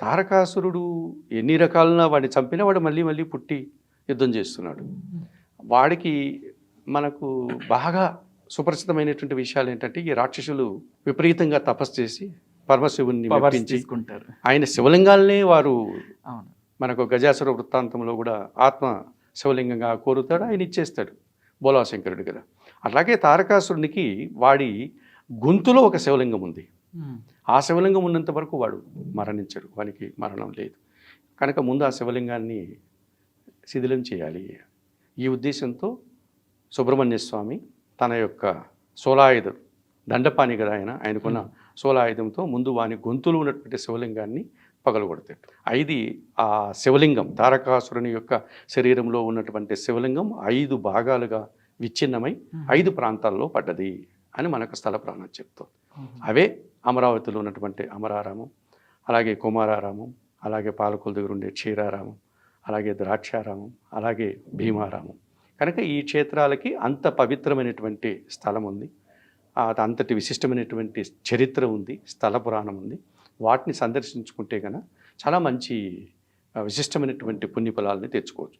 తారకాసురుడు ఎన్ని రకాలుగా వాడిని చంపినా వాడు మళ్ళీ మళ్ళీ పుట్టి యుద్ధం చేస్తున్నాడు. వాడికి మనకు బాగా సుపరిచితమైనటువంటి విషయాలు ఏంటంటే, ఈ రాక్షసులు విపరీతంగా తపస్సు చేసి పరమశివుని మెప్పించి తీసుకుంటారు. ఆయన శివలింగాలనే వారు అవును. మనకు గజాసుర వృత్తాంతంలో కూడా ఆత్మ శివలింగంగా కోరుతాడు, ఆయన ఇచ్చేస్తాడు బోలాశంకరుడు కదా. అట్లాగే తారకాసురునికి వాడి గొంతులో ఒక శివలింగం ఉంది. ఆ శివలింగం ఉన్నంత వరకు వాడు మరణించడు, వానికి మరణం లేదు. కనుక ముందు ఆ శివలింగాన్ని శిథిలం చేయాలి. ఈ ఉద్దేశంతో సుబ్రహ్మణ్య స్వామి తన యొక్క శూలాయుధం, దండపాణి కదా ఆయనకున్న శూలాయుధంతో ముందు వాని గొంతులో ఉన్నటువంటి శివలింగాన్ని పగలగొడతాడు. ఇది ఆ శివలింగం తారకాసురుని యొక్క శరీరంలో ఉన్నటువంటి శివలింగం 5 భాగాలుగా విచ్ఛిన్నమై 5 ప్రాంతాల్లో పడ్డది అని మనకు స్థల ప్రాణం చెప్తుంది. అవే అమరావతిలో ఉన్నటువంటి అమరారామం, అలాగే కుమారారామం, అలాగే పాలకొల దగ్గర ఉండే క్షీరారామం, అలాగే ద్రాక్షారామం, అలాగే భీమారామం. కనుక ఈ క్షేత్రాలకి అంత పవిత్రమైనటువంటి స్థలం ఉంది, అంతటి విశిష్టమైనటువంటి చరిత్ర ఉంది, స్థల పురాణం ఉంది. వాటిని సందర్శించుకుంటే కనుక చాలా మంచి విశిష్టమైనటువంటి పుణ్యఫలాలని తెచ్చుకోవచ్చు.